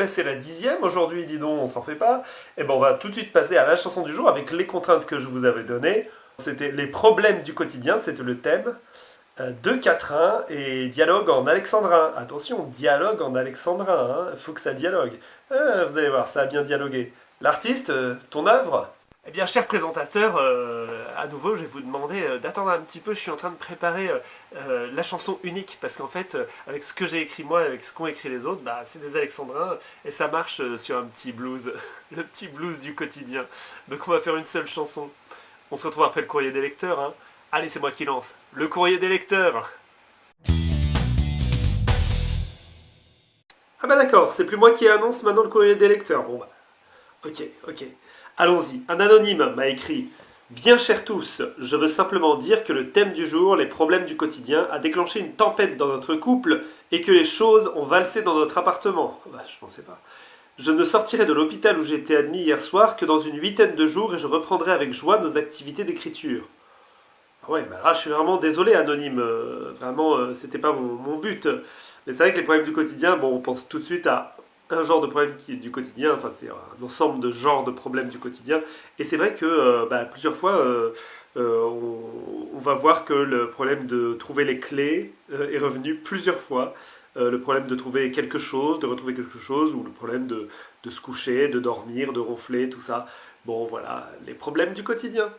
ben c'est la 10e aujourd'hui, dis donc, on s'en fait pas. Et ben on va tout de suite passer à la chanson du jour avec les contraintes que je vous avais données. C'était les problèmes du quotidien, c'était le thème. Deux quatrains et dialogue en alexandrin. Attention, dialogue en alexandrin, il faut que ça dialogue. Vous allez voir, ça a bien dialogué. L'artiste, ton œuvre? Eh bien, cher présentateur, à nouveau, je vais vous demander d'attendre un petit peu. Je suis en train de préparer la chanson unique, parce qu'en fait, avec ce que j'ai écrit moi, avec ce qu'ont écrit les autres, bah, c'est des alexandrins, et ça marche sur un petit blues, le petit blues du quotidien. Donc on va faire une seule chanson. On se retrouve après le courrier des lecteurs, hein. Allez, c'est moi qui lance. Le courrier des lecteurs. Ah bah d'accord, c'est plus moi qui annonce maintenant le courrier des lecteurs. Bon bah, ok. Allons-y. Un anonyme m'a écrit: Bien chers tous, je veux simplement dire que le thème du jour, les problèmes du quotidien, a déclenché une tempête dans notre couple et que les choses ont valsé dans notre appartement. Bah, je pensais pas. Je ne sortirai de l'hôpital où j'ai été admis hier soir que dans une 8aine de jours et je reprendrai avec joie nos activités d'écriture. Ouais, bah là je suis vraiment désolé, anonyme. Vraiment, c'était pas mon but. Mais c'est vrai que les problèmes du quotidien, bon, on pense tout de suite à un genre de problème qui est du quotidien, enfin c'est un ensemble de genres de problèmes du quotidien. Et c'est vrai que plusieurs fois, on va voir que le problème de trouver les clés est revenu plusieurs fois. Le problème de trouver quelque chose, de retrouver quelque chose, ou le problème de se coucher, de dormir, de ronfler, tout ça. Bon, voilà, les problèmes du quotidien.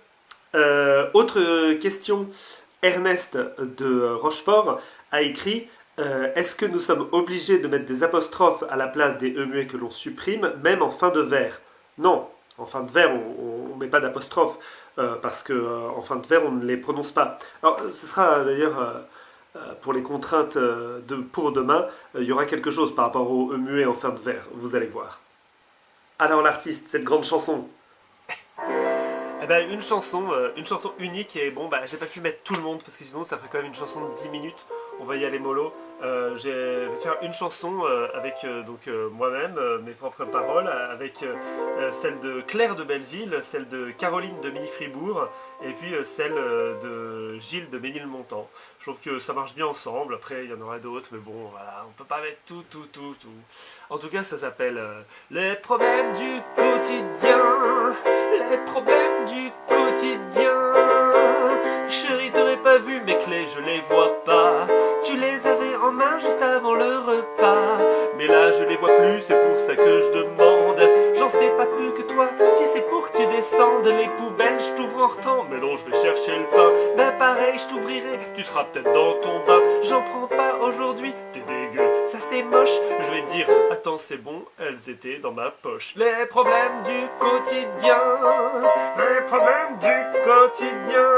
Autre question, Ernest de Rochefort a écrit est-ce que nous sommes obligés de mettre des apostrophes à la place des e muets que l'on supprime, même en fin de vers? Non, en fin de vers on ne met pas d'apostrophe parce qu'en fin de vers on ne les prononce pas. Alors ce sera d'ailleurs pour les contraintes pour demain, il y aura quelque chose par rapport aux e muets en fin de vers, vous allez voir. Alors l'artiste, cette grande chanson. Eh ben, une chanson unique, et bon, bah, j'ai pas pu mettre tout le monde parce que sinon ça ferait quand même une chanson de 10 minutes. On va y aller mollo. Je vais faire une chanson avec moi-même, mes propres paroles, avec celle de Claire de Belleville, celle de Caroline de Mini-Fribourg, et puis celle de Gilles de Ménilmontant. Je trouve que ça marche bien ensemble. Après, il y en aura d'autres, mais bon, voilà, on peut pas mettre tout. En tout cas, ça s'appelle Les problèmes du quotidien, les problèmes du quotidien. Chérie, t'aurais pas vu mes clés, je les vois pas. Tu les avais en main juste avant le repas. Mais là, je les vois plus, c'est pour ça que je demande. J'en sais pas plus que toi, si c'est pour que tu descendes. Les poubelles, je t'ouvre en retemps, mais non, je vais chercher le pain. Ben pareil, je t'ouvrirai, tu seras peut-être dans ton bain. J'en prends pas aujourd'hui, t'es dégueu, ça c'est moche. Je vais te dire, attends, c'est bon, elles étaient dans ma poche. Les problèmes du quotidien, les problèmes du quotidien.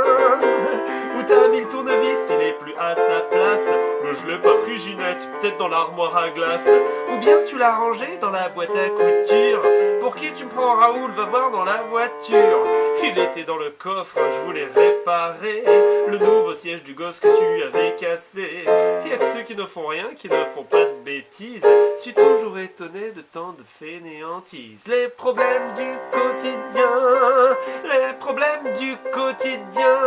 Où t'as mis le tournevis, il est plus à sa place. Mais je l'ai pas pris, Ginette, peut-être dans l'armoire à glace. Ou bien tu l'as rangé dans la boîte à couture. Pour qui tu me prends, Raoul? Va voir dans la voiture. Il était dans le coffre, je voulais réparer le nouveau siège du gosse que tu avais cassé. Y'a que ceux qui ne font rien, qui ne font pas de bêtises. Je suis toujours étonné de tant de fainéantises. Les problèmes du quotidien, les problèmes du quotidien.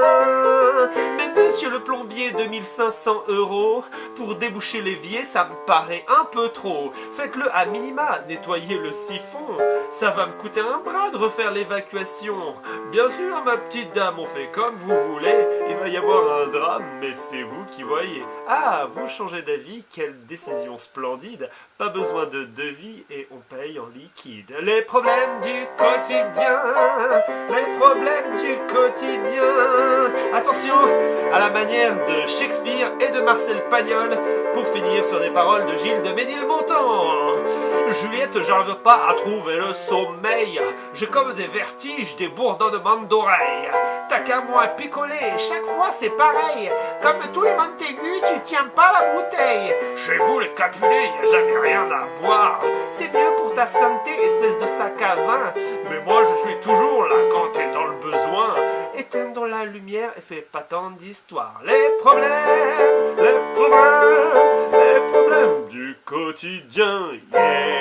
Mais monsieur le plombier, 2500 € pour déboucher l'évier, ça me paraît un peu trop. Faites-le à minima, nettoyez le siphon. Ça va me coûter un bras de refaire l'évacuation. Bien sûr, ma petite dame, on fait comme vous voulez. Il va y avoir un drame, mais c'est vous qui voyez. Ah, vous changez d'avis, quelle décision splendide. Pas besoin de devis et on paye en liquide. Les problèmes du quotidien, les problèmes du quotidien. Attention, à la manière de Shakespeare et de Marcel Pagnol, pour finir sur des paroles de Gilles de Ménilmontant. Juliette, j'arrive pas à trouver le sommeil. J'ai comme des vertiges, des bourdonnements d'oreilles. T'as qu'à moi picoler, chaque fois c'est pareil. Comme tous les Montaigu, tu tiens pas la bouteille. Chez vous les Capulet, y a jamais rien à boire. C'est mieux pour ta santé, espèce de sac à vin. Mais moi je suis toujours là quand t'es dans le besoin. Éteins dans la lumière et fais pas tant d'histoire. Les problèmes du quotidien, yeah.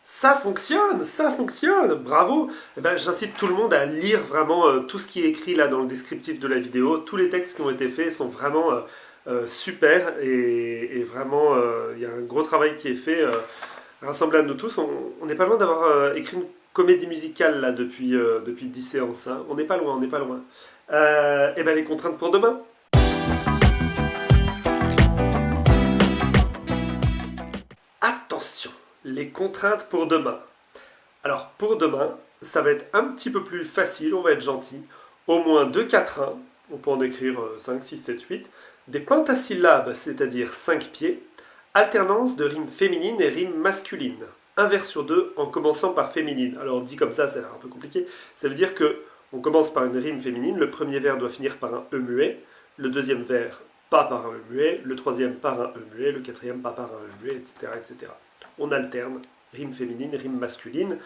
Ça fonctionne, bravo. Eh ben, j'incite tout le monde à lire vraiment tout ce qui est écrit là dans le descriptif de la vidéo. Tous les textes qui ont été faits sont vraiment super et vraiment il y a un gros travail qui est fait. Rassemblés à nous tous, on n'est pas loin d'avoir écrit une comédie musicale là depuis 10 séances, hein. On n'est pas loin, on n'est pas loin. Et ben les contraintes pour demain. Attention, les contraintes pour demain. Alors pour demain, ça va être un petit peu plus facile, on va être gentil. Au moins 2 quatrains, on peut en écrire 5, 6, 7, 8. Des pentasyllabes, c'est-à-dire 5 pieds. Alternance de rimes féminines et rimes masculines. Un vers sur deux en commençant par féminine. Alors dit comme ça a l'air un peu compliqué. Ça veut dire que on commence par une rime féminine, le premier vers doit finir par un E muet, le deuxième vers pas par un E muet, le troisième par un E muet, le quatrième pas par un E muet, etc. etc. On alterne rime féminine, rime masculine,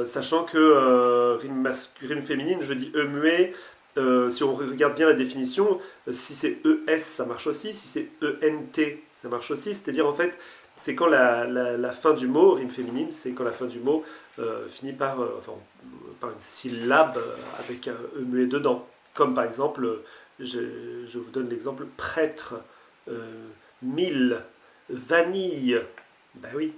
sachant que rime féminine, je dis E muet, si on regarde bien la définition, si c'est ES ça marche aussi, si c'est ENT ça marche aussi, c'est-à-dire en fait c'est quand la fin du mot, rime féminine, c'est quand la fin du mot finit par une syllabe avec un E muet dedans. Comme par exemple, je vous donne l'exemple prêtre, mille, vanille. Ben oui.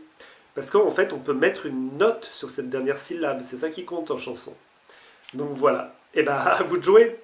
Parce qu'en fait, on peut mettre une note sur cette dernière syllabe, c'est ça qui compte en chanson. Donc voilà. Et ben à vous de jouer.